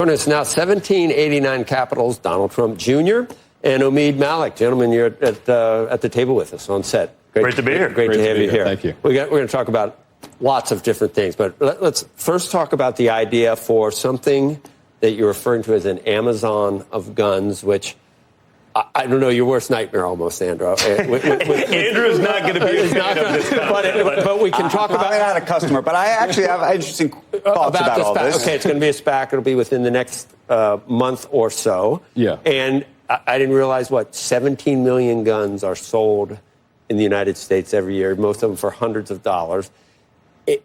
It's now 1789 Capitals, Donald Trump Jr. and Omeed Malik. Gentlemen, you're at the table with us on set. Great to be here. Great to have you here. Thank you. We're going to talk about lots of different things, but let's first talk about the idea for something that you're referring to as an Amazon of guns, which I don't know, your worst nightmare almost, Andrew. Andrew's not going to be a fan of this but we can talk about... I'm not a customer, but I actually have interesting thoughts about all this. Okay, it's going to be a SPAC. It'll be within the next month or so. Yeah. And I didn't realize, 17 million guns are sold in the United States every year, most of them for hundreds of dollars.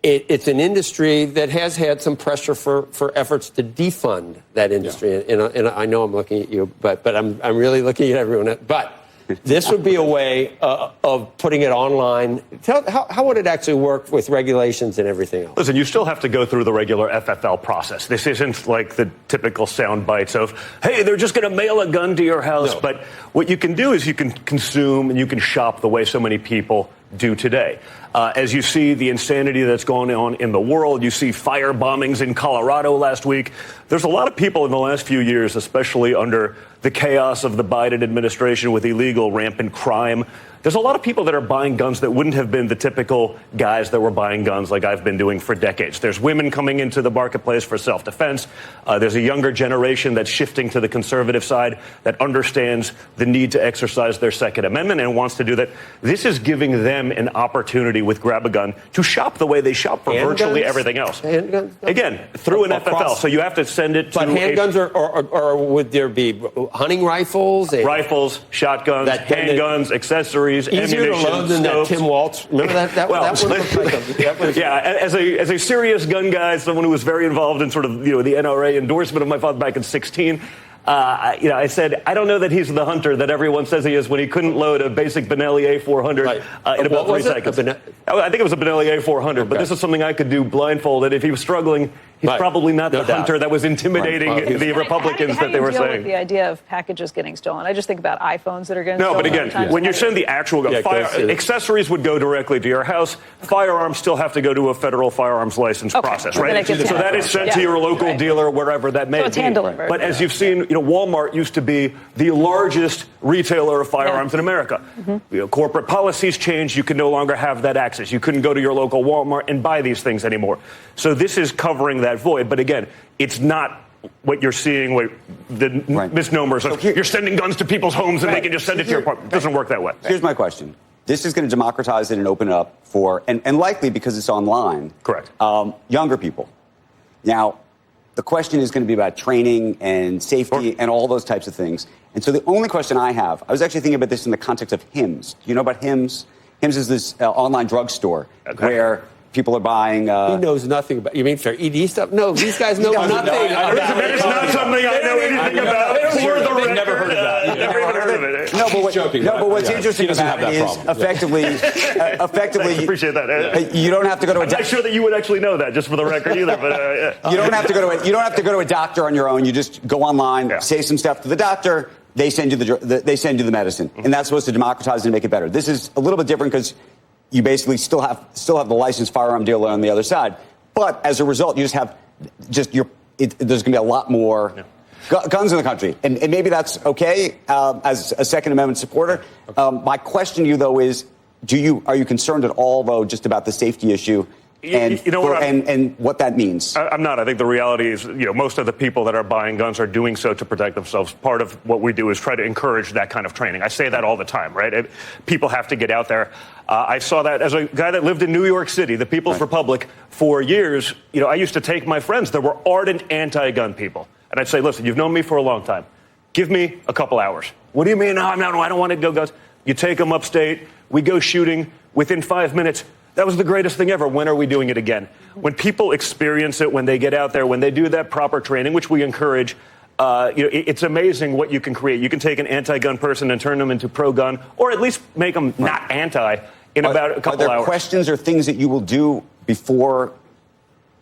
It's an industry that has had some pressure for efforts to defund that industry. Yeah. And I know I'm looking at you, but I'm really looking at everyone. But this would be a way of putting it online. How would it actually work with regulations and everything else? Listen, you still have to go through the regular FFL process. This isn't like the typical sound bites of, hey, they're just going to mail a gun to your house. No. But what you can do is you can consume and you can shop the way so many people do today. As you see the insanity that's going on in the world, you see fire bombings in Colorado last week. There's a lot of people in the last few years, especially under the chaos of the Biden administration with illegal rampant crime. There's a lot of people that are buying guns that wouldn't have been the typical guys that were buying guns like I've been doing for decades. There's women coming into the marketplace for self-defense. There's a younger generation that's shifting to the conservative side that understands the need to exercise their Second Amendment and wants to do that. This is giving them an opportunity with Grab-A-Gun to shop the way they shop for virtually everything else. Handguns? Again, through an FFL. So you have to send it to... But handguns or would there be hunting rifles? Rifles, shotguns, handguns, accessories. Easier to load than that Tim Waltz. Remember that? That one looked like yeah, as a serious gun guy, someone who was very involved in sort of the NRA endorsement of my father back in 2016. I said, I don't know that he's the hunter that everyone says he is when he couldn't load a basic Benelli A400 in about 3 seconds. I think it was a Benelli A400, okay. But this is something I could do blindfolded. If he was struggling, he's probably not the hunter that was intimidating the Republicans that they were saying. How do you deal with the idea of packages getting stolen? I just think about iPhones that are getting stolen. No, but again, when you send the actual gun, accessories would go directly to your house. Firearms still have to go to a federal firearms license process, right? So that is sent to your local dealer, wherever that may be. But as you've seen, Walmart used to be the largest retailer of firearms in America. Mm-hmm. Corporate policies changed. You can no longer have that access. You couldn't go to your local Walmart and buy these things anymore. So this is covering that void. But again, it's not what you're seeing, the misnomers of you're sending guns to people's homes and they can just send it to your apartment. It doesn't work that way. Here's my question. This is going to democratize it and open it up for, and likely because it's online. Correct. Younger people. Now, the question is going to be about training and safety and all those types of things. And so the only question I have, I was actually thinking about this in the context of Hims. Do you know about Hims? Hims is this online drugstore where people are buying... he knows nothing about... You mean for ED stuff? No, these guys know nothing. That is not something I know anything about. They've never heard of that. Never even heard of it. No, but what's interesting about it is effectively... I appreciate that. You don't have to go to a... I'm not sure that you would actually know that, just for the record, either. But you don't have to go to a doctor on your own. You just go online, say some stuff to the doctor. They send you the medicine, and that's supposed to democratize it and make it better. This is a little bit different because you basically still have the licensed firearm dealer on the other side, but as a result, you there's going to be a lot more guns in the country, and maybe that's okay as a Second Amendment supporter. My question to you though is, are you concerned at all though just about the safety issue? And what that means. I'm not. I think the reality is, most of the people that are buying guns are doing so to protect themselves. Part of what we do is try to encourage that kind of training. I say that all the time, right? People have to get out there. I saw that as a guy that lived in New York City, the People's Republic, for years. I used to take my friends that were ardent anti-gun people. And I'd say, listen, you've known me for a long time. Give me a couple hours. What do you mean? No, I don't want to go guns. You take them upstate. We go shooting. Within 5 minutes, that was the greatest thing ever. When are we doing it again? When people experience it, when they get out there, when they do that proper training, which we encourage, it's amazing what you can create. You can take an anti-gun person and turn them into pro-gun, or at least make them not anti in about a couple hours. Are there questions or things that you will do before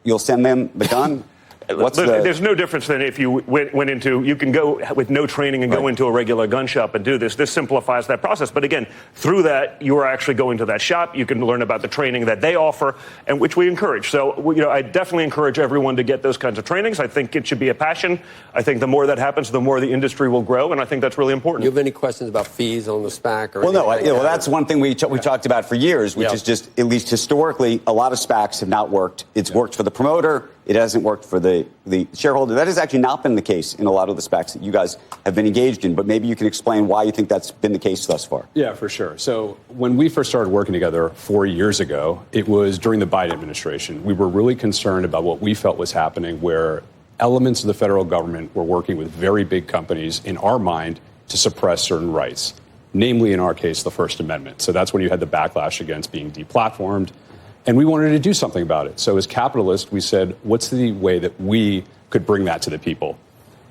you'll send them the gun? There's no difference than if you went into, you can go with no training and go into a regular gun shop and do this. This simplifies that process. But again, through that, you are actually going to that shop. You can learn about the training that they offer, and which we encourage. So, I definitely encourage everyone to get those kinds of trainings. I think it should be a passion. I think the more that happens, the more the industry will grow, and I think that's really important. You have any questions about fees on the SPAC? Well, no. Well, that's one thing we talked about for years, which is just, at least historically, a lot of SPACs have not worked. It's worked for the promoter. It hasn't worked for the shareholder. That has actually not been the case in a lot of the SPACs that you guys have been engaged in. But maybe you can explain why you think that's been the case thus far. Yeah, for sure. So when we first started working together 4 years ago, it was during the Biden administration. We were really concerned about what we felt was happening, where elements of the federal government were working with very big companies, in our mind, to suppress certain rights, namely, in our case, the First Amendment. So that's when you had the backlash against being deplatformed. And we wanted to do something about it. So as capitalists, we said, what's the way that we could bring that to the people?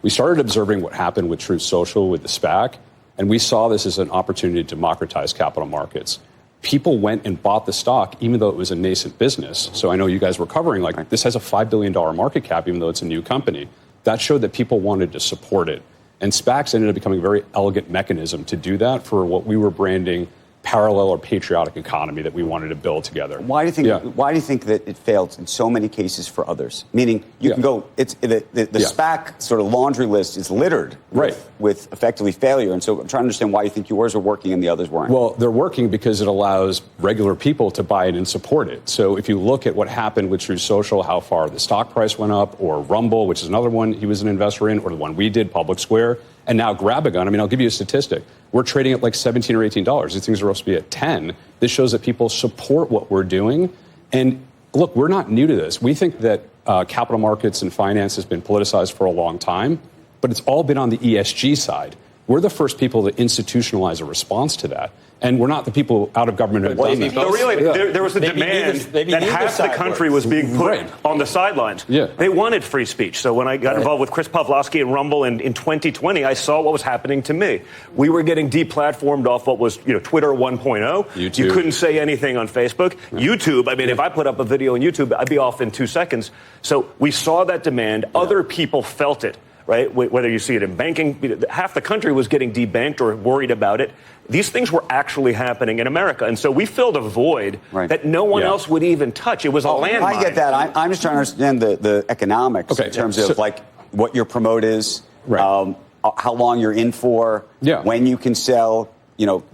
We started observing what happened with Truth Social, with the SPAC, and we saw this as an opportunity to democratize capital markets. People went and bought the stock, even though it was a nascent business. So I know you guys were covering, this has a $5 billion market cap, even though it's a new company. That showed that people wanted to support it. And SPACs ended up becoming a very elegant mechanism to do that for what we were branding parallel or patriotic economy that we wanted to build together. Why do you think? Why do you think that it failed in so many cases for others? Meaning, you can go. It's the SPAC sort of laundry list is littered with effectively failure. And so I'm trying to understand why you think yours are working and the others weren't. Well, they're working because it allows regular people to buy it and support it. So if you look at what happened with Truth Social, how far the stock price went up, or Rumble, which is another one he was an investor in, or the one we did, Public Square. And now Grab-A-Gun, I'll give you a statistic. We're trading at like $17 or $18. These things are supposed to be at 10. This shows that people support what we're doing. And look, we're not new to this. We think that capital markets and finance has been politicized for a long time, but it's all been on the ESG side. We're the first people to institutionalize a response to that. And we're not the people out of government who have done that. No, really, there was a demand that half the country was being put on the sidelines. Yeah. They wanted free speech. So when I got involved with Chris Pavlovsky and Rumble in 2020, I saw what was happening to me. We were getting deplatformed off what was Twitter 1.0. YouTube. You couldn't say anything on Facebook. Yeah. YouTube, if I put up a video on YouTube, I'd be off in 2 seconds. So we saw that demand. Yeah. Other people felt it. Right? Whether you see it in banking, half the country was getting debanked or worried about it. These things were actually happening in America. And so we filled a void that no one else would even touch. It was a landmine. I get that. I'm just trying to understand the economics in terms of what your promote is, how long you're in for, when you can sell.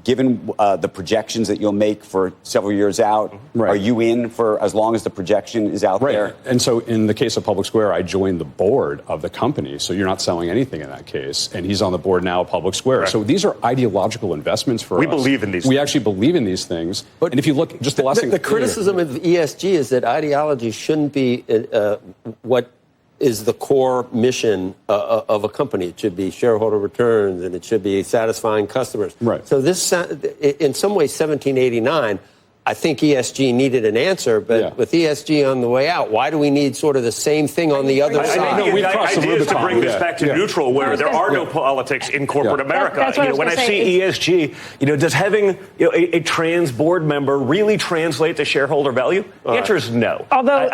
Given the projections that you'll make for several years out, are you in for as long as the projection is out there? And so in the case of Public Square, I joined the board of the company. So you're not selling anything in that case. And he's on the board now of Public Square. Right. So these are ideological investments for us. We believe in these things. We actually believe in these things. But and if you look, just the last thing. The criticism of ESG is that ideology shouldn't be what is the core mission of a company. It should be shareholder returns, and it should be satisfying customers. Right. So this, in some ways, 1789, I think ESG needed an answer, but with ESG on the way out, why do we need sort of the same thing on the other side? I know we've crossed the Rubicon. To bring this back to neutral, where there are no politics in corporate America. When I see ESG, does having a trans board member really translate to shareholder value? The answer is no. Although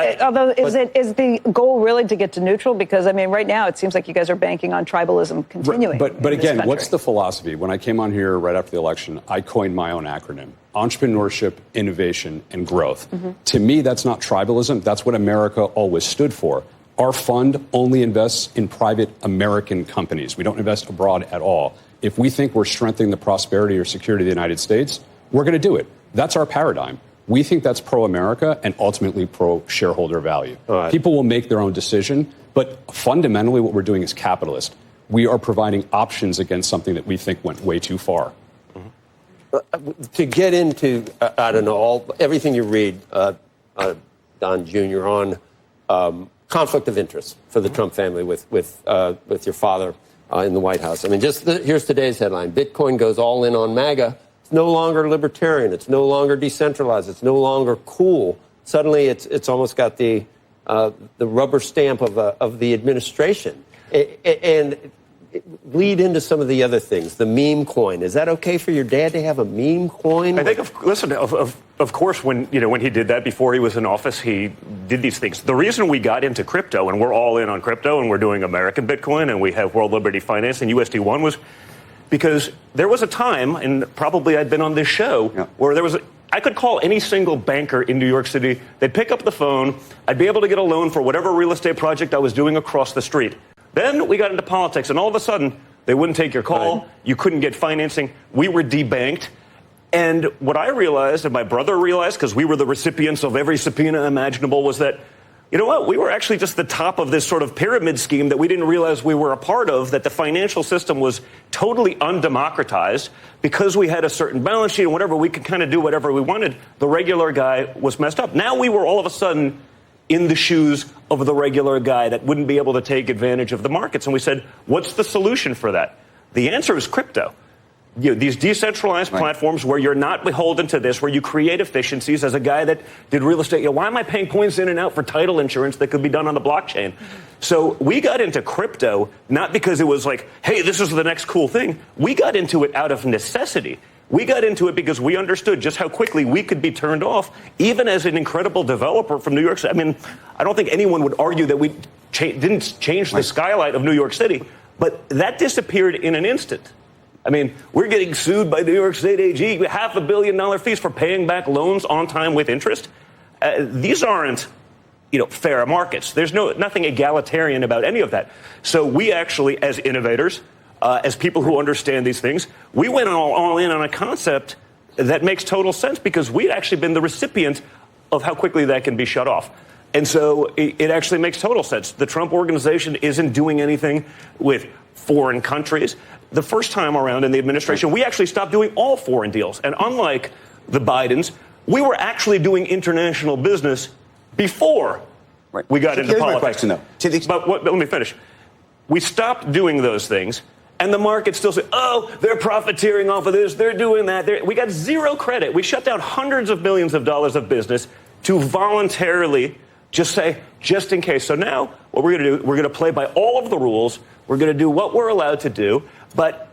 is the goal really to get to neutral? Because right now it seems like you guys are banking on tribalism continuing. But again, what's the philosophy? When I came on here right after the election, I coined my own acronym: entrepreneurship, innovation, and growth. Mm-hmm. To me, that's not tribalism. That's what America always stood for. Our fund only invests in private American companies. We don't invest abroad at all. If we think we're strengthening the prosperity or security of the United States, we're going to do it. That's our paradigm. We think that's pro-America and ultimately pro-shareholder value. Right. People will make their own decision, but fundamentally what we're doing is capitalist. We are providing options against something that we think went way too far. To get into, everything you read, Don Jr., on conflict of interest for the Trump family with your father in the White House. Here's today's headline: Bitcoin goes all in on MAGA. It's no longer libertarian. It's no longer decentralized. It's no longer cool. Suddenly, it's almost got the rubber stamp of the administration. And lead into some of the other things. The meme coin. Is that okay for your dad to have a meme coin? I think, of course, when he did that before he was in office, he did these things. The reason we got into crypto, and we're all in on crypto, and we're doing American Bitcoin, and we have World Liberty Finance and USD1, was because there was a time, and probably I'd been on this show, where I could call any single banker in New York City. They'd pick up the phone. I'd be able to get a loan for whatever real estate project I was doing across the street. Then we got into politics, and all of a sudden, they wouldn't take your call. Right. You couldn't get financing. We were debanked. And what I realized, and my brother realized, because we were the recipients of every subpoena imaginable, was that, you know what, we were actually just the top of this sort of pyramid scheme that we didn't realize we were a part of, that the financial system was totally undemocratized. Because we had a certain balance sheet and whatever, we could kind of do whatever we wanted. The regular guy was messed up. Now we were all of a sudden in the shoes of the regular guy that wouldn't be able to take advantage of the markets. And we said, what's the solution for that? The answer is crypto. These decentralized platforms where you're not beholden to this, where you create efficiencies. As a guy that did real estate, why am I paying points in and out for title insurance that could be done on the blockchain? So we got into crypto not because it was like, hey, this is the next cool thing. We got into it out of necessity. We got into it because we understood just how quickly we could be turned off, even as an incredible developer from New York City. I mean, I don't think anyone would argue that we didn't change the skyline of New York City, but that disappeared in an instant. I mean, we're getting sued by New York State AG, $500 million fees for paying back loans on time with interest. These aren't, fair markets. There's nothing egalitarian about any of that. So we actually, as innovators, as people who understand these things, we went all in on a concept that makes total sense because we'd actually been the recipient of how quickly that can be shut off. And so it actually makes total sense. The Trump organization isn't doing anything with foreign countries. The first time around in the administration, we actually stopped doing all foreign deals. And unlike the Bidens, we were actually doing international business before we got into politics. My question, though. But let me finish. We stopped doing those things. And the market still said, oh, they're profiteering off of this. They're doing that. We got zero credit. We shut down hundreds of millions of dollars of business to voluntarily just say, just in case. So now what we're going to do, we're going to play by all of the rules. We're going to do what we're allowed to do. But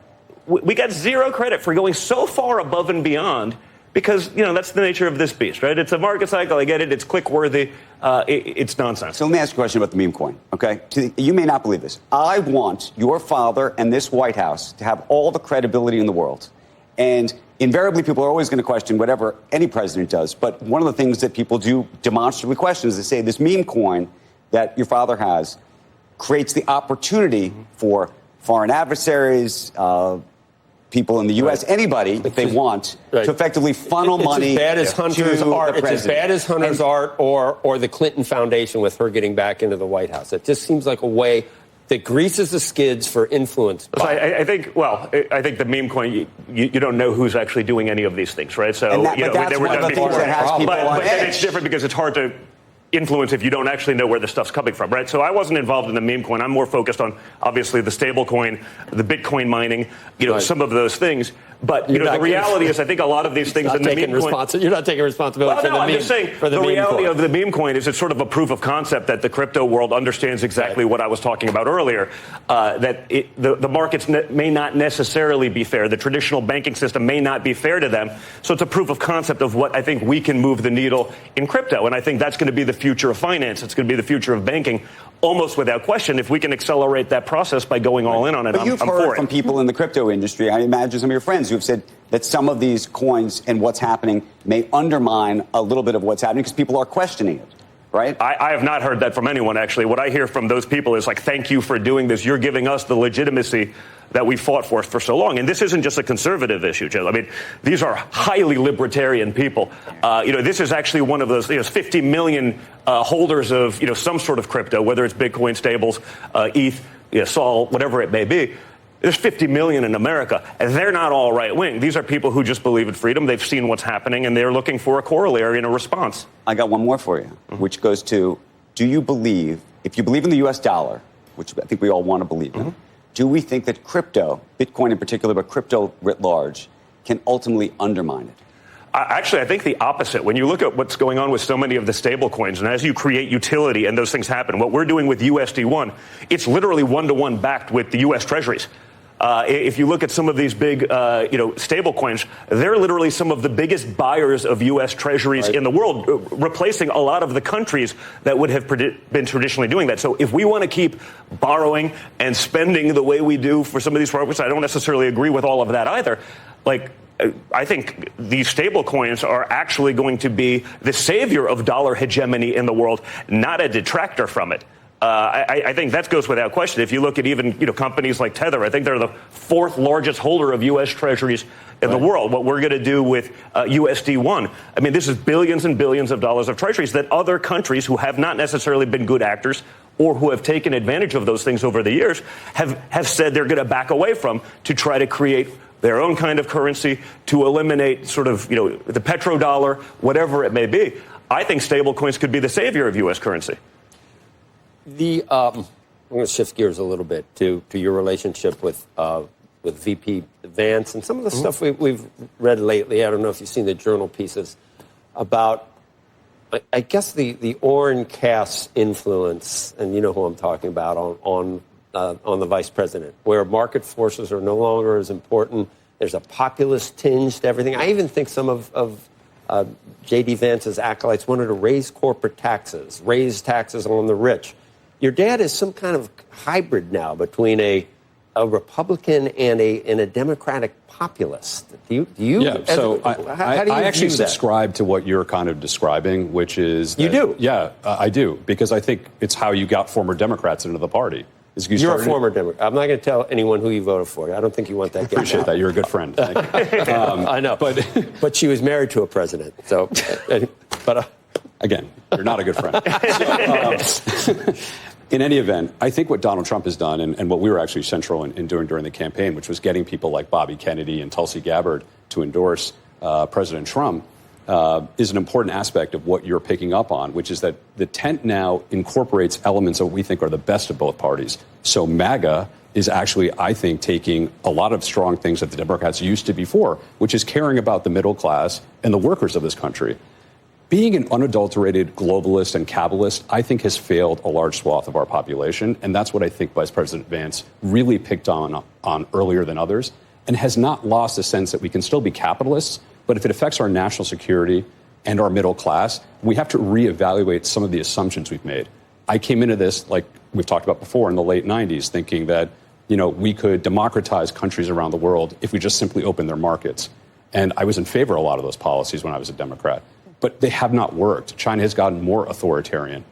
we got zero credit for going so far above and beyond because, that's the nature of this beast, right? It's a market cycle. I get it. It's click-worthy. It's nonsense. So let me ask you a question about the meme coin, okay? You may not believe this. I want your father and this White House to have all the credibility in the world. And invariably, people are always going to question whatever any president does. But one of the things that people do demonstrably question is they say this meme coin that your father has creates the opportunity for foreign adversaries, people in the U.S., anybody, if they want, to effectively funnel money to Hunter's art. It's as bad as Hunter's art or the Clinton Foundation with her getting back into the White House. It just seems like a way that greases the skids for influence. I think the meme coin, you don't know who's actually doing any of these things, right? So, that's one of the things that has people on edge. But it's different because it's hard to influence if you don't actually know where the stuff's coming from, right? So I wasn't involved in the meme coin. I'm more focused on, obviously, the stable coin, the Bitcoin mining, some of those things. But, the reality is I think a lot of these things in the meme coin... You're not taking responsibility for the meme. I'm just saying the reality of the meme coin is it's sort of a proof of concept that the crypto world understands exactly what I was talking about earlier, that the markets may not necessarily be fair. The traditional banking system may not be fair to them. So it's a proof of concept of what I think we can move the needle in crypto. And I think that's going to be the future of finance. It's going to be the future of banking, almost without question. If we can accelerate that process by going all in on it, but you've heard from people in the crypto industry, I imagine some of your friends who have said that some of these coins and what's happening may undermine a little bit of what's happening because people are questioning it, right? I have not heard that from anyone, actually. What I hear from those people is like, thank you for doing this. You're giving us the legitimacy that we fought for so long. And this isn't just a conservative issue, Joe. I mean, these are highly libertarian people. This is actually one of those 50 million holders of, some sort of crypto, whether it's Bitcoin, stables, ETH, Sol, whatever it may be. There's 50 million in America, and they're not all right-wing. These are people who just believe in freedom. They've seen what's happening, and they're looking for a corollary and a response. I got one more for you, which goes to, do you believe, if you believe in the U.S. dollar, which I think we all want to believe in, do we think that crypto, Bitcoin in particular, but crypto writ large, can ultimately undermine it? Actually, I think the opposite. When you look at what's going on with so many of the stable coins, and as you create utility and those things happen, what we're doing with USD1, it's literally one-to-one backed with the U.S. Treasuries. If you look at some of these big, stable coins, they're literally some of the biggest buyers of U.S. Treasuries in the world, replacing a lot of the countries that would have been traditionally doing that. So if we want to keep borrowing and spending the way we do for some of these programs, I don't necessarily agree with all of that either. I think these stable coins are actually going to be the savior of dollar hegemony in the world, not a detractor from it. I think that goes without question. If you look at even companies like Tether, I think they're the fourth largest holder of U.S. Treasuries in the world. What we're going to do with USD1, I mean, this is billions and billions of dollars of treasuries that other countries who have not necessarily been good actors or who have taken advantage of those things over the years have said they're going to back away from to try to create their own kind of currency to eliminate sort of, the petrodollar, whatever it may be. I think stablecoins could be the savior of U.S. currency. I'm going to shift gears a little bit to your relationship with VP Vance and some of the stuff we've read lately. I don't know if you've seen the journal pieces about, I guess, the Orrin Cass influence, and you know who I'm talking about, on the vice president, where market forces are no longer as important. There's a populist tinge to everything. I even think some of J.D. Vance's acolytes wanted to raise corporate taxes, raise taxes on the rich. Your dad is some kind of hybrid now between a Republican and a Democratic populist. Do you? Yeah. So I actually subscribe to what you're kind of describing, which is that, you do. Yeah, I do, because I think it's how you got former Democrats into the party. You're a former Democrat. I'm not going to tell anyone who you voted for. I don't think you want that. Appreciate that. You're a good friend. Thank you. I know, but she was married to a president. So, again, you're not a good friend. In any event, I think what Donald Trump has done, and what we were actually central in doing during the campaign, which was getting people like Bobby Kennedy and Tulsi Gabbard to endorse President Trump, is an important aspect of what you're picking up on, which is that the tent now incorporates elements that we think are the best of both parties. So MAGA is actually, I think, taking a lot of strong things that the Democrats used to before, which is caring about the middle class and the workers of this country. Being an unadulterated globalist and capitalist, I think, has failed a large swath of our population. And that's what I think Vice President Vance really picked on earlier than others, and has not lost the sense that we can still be capitalists, but if it affects our national security and our middle class, we have to reevaluate some of the assumptions we've made. I came into this, like we've talked about before, in the late 90s, thinking that we could democratize countries around the world if we just simply opened their markets. And I was in favor of a lot of those policies when I was a Democrat. But they have not worked. China has gotten more authoritarian.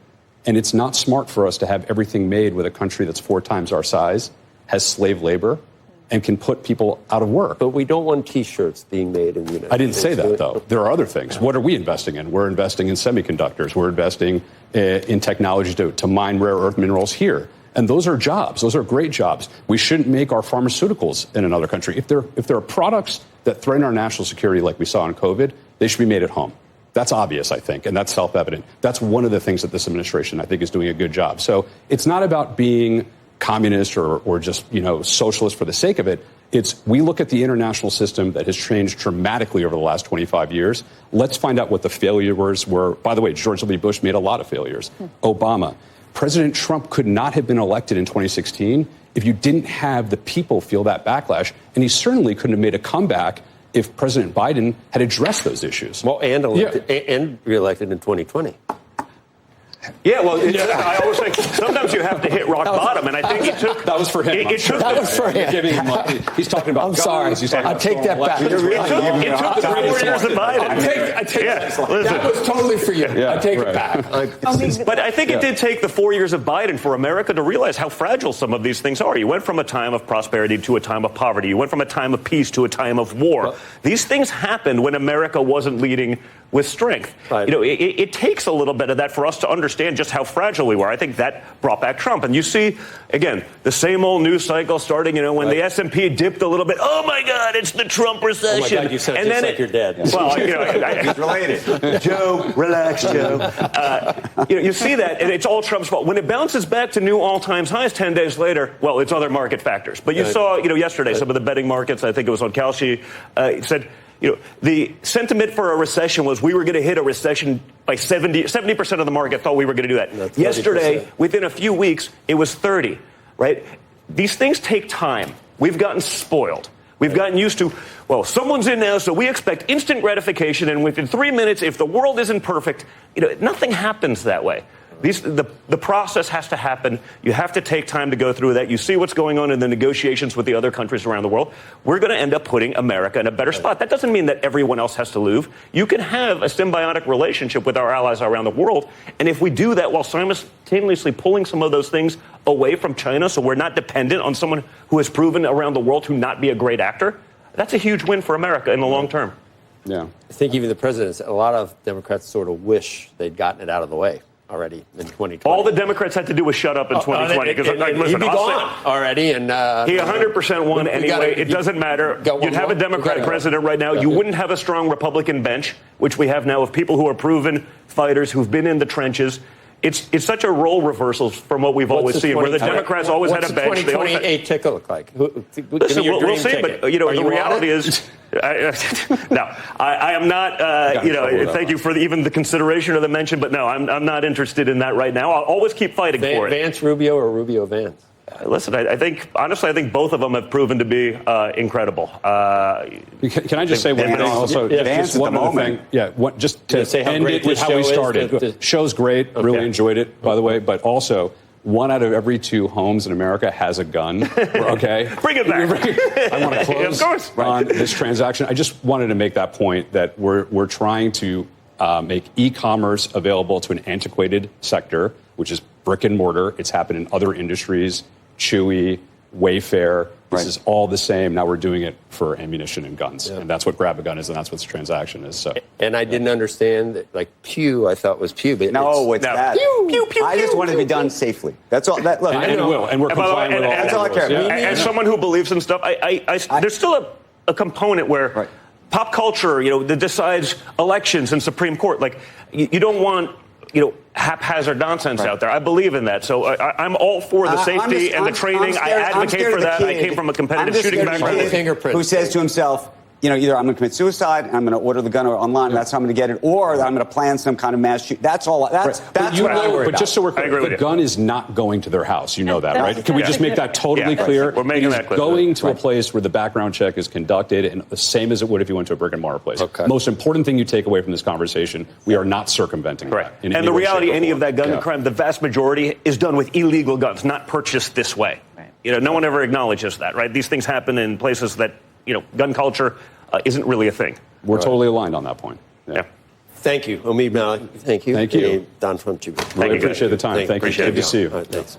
And it's not smart for us to have everything made with a country that's 4 times our size, has slave labor, and can put people out of work. But we don't want T-shirts being made in the United States. I didn't say that, though. There are other things. What are we investing in? We're investing in semiconductors. We're investing in technology to mine rare earth minerals here. And those are jobs. Those are great jobs. We shouldn't make our pharmaceuticals in another country. If there are products that threaten our national security like we saw in COVID, they should be made at home. That's obvious, I think, and that's self-evident. That's one of the things that this administration, I think, is doing a good job. So it's not about being communist or just, socialist for the sake of it. It's we look at the international system that has changed dramatically over the last 25 years. Let's find out what the failures were. By the way, George W. Bush made a lot of failures. Obama. President Trump could not have been elected in 2016 if you didn't have the people feel that backlash, and he certainly couldn't have made a comeback if President Biden had addressed those issues. Well, and reelected in 2020. Yeah, well, I always think sometimes you have to hit rock bottom, and I think it took... That was for him. That was for him. He's talking about... I'm sorry. I take that back. It took the 4 years of Biden. I take that was totally for you. Yeah, I take it back. But I think it did take the 4 years of Biden for America to realize how fragile some of these things are. You went from a time of prosperity to a time of poverty. You went from a time of peace to a time of war. These things happened when America wasn't leading with strength. Right. It takes a little bit of that for us to understand just how fragile we were. I think that brought back Trump. And you see, again, the same old news cycle starting, when the S&P dipped a little bit. Oh, my God, it's the Trump recession. Oh, my God, you sound just like your dad. Well, he's related. Joe, relax, Joe. You see that, and it's all Trump's fault. When it bounces back to new all-time highs 10 days later, well, it's other market factors. But you saw, yesterday, some of the betting markets, I think it was on Kalshi, said, the sentiment for a recession was we were going to hit a recession by 70% of the market thought we were going to do that. Yesterday, within a few weeks, it was 30, right? These things take time. We've gotten spoiled. We've gotten used to, well, someone's in now, so we expect instant gratification, and within 3 minutes, if the world isn't perfect, nothing happens that way. The process has to happen. You have to take time to go through that. You see what's going on in the negotiations with the other countries around the world. We're going to end up putting America in a better spot. That doesn't mean that everyone else has to lose. You can have a symbiotic relationship with our allies around the world. And if we do that while simultaneously pulling some of those things away from China, so we're not dependent on someone who has proven around the world to not be a great actor, that's a huge win for America in the long term. Yeah. I think even the president, a lot of Democrats sort of wish they'd gotten it out of the way already in 2020. All the Democrats had to do was shut up in 2020. He'd be gone already. And he 100% won anyway. It doesn't matter. You'd have a Democratic president right now. You wouldn't have a strong Republican bench, which we have now of people who are proven fighters who've been in the trenches. It's such a role reversal from what we've always seen, where the Democrats always had a bench. What's the 2028 ticket look like? Listen, we'll see, but the reality is, no, I am not. Thank you for even the consideration or the mention, but no, I'm not interested in that right now. I'll always keep fighting for it. Vance Rubio or Rubio Vance? Listen, I think both of them have proven to be incredible. Can I just say one thing also? Just one other thing. Yeah, just to say how end great it with this how we show is, started. the Show's great. Really enjoyed it, by the way. But also, 1 out of every 2 homes in America has a gun. Okay? Bring it back. I want to close on this transaction. I just wanted to make that point that we're trying to make e-commerce available to an antiquated sector, which is brick and mortar. It's happened in other industries. Chewy, Wayfair, this is all the same. Now we're doing it for ammunition and guns. And that's what Grab a Gun is, and that's what this transaction is. So. And I didn't understand that, like, Pew, I thought was Pew. But it's that. I just want it to be done safely. That's all. Look, and it will. And we're complying with all that's all I care about. As someone who believes in stuff, there's still a component where pop culture, that decides elections and Supreme Court. Like, you don't want, haphazard nonsense out there. I believe in that. So I'm all for the safety and the training. I advocate for that. I came from a competitive shooting background. Who says to himself, either I'm going to commit suicide and I'm going to order the gun online, that's how I'm going to get it, or I'm going to plan some kind of mass shoot. That's all. That's what I worry about. But just so we're clear, the gun is not going to their house. You know that, right? Can we just make that totally clear? We're making that clear. Going to a place where the background check is conducted, and the same as it would if you went to a brick and mortar place. Most important thing you take away from this conversation, we are not circumventing that. And the reality, any of that gun crime, the vast majority is done with illegal guns, not purchased this way. No one ever acknowledges that, right? These things happen in places that, gun culture isn't really a thing. We're totally aligned on that point. Yeah. Thank you, Omeed Malik. Thank you. Thank you. Don from Cuba. Really appreciate the time. Thank you. Good to see you. All right, thanks.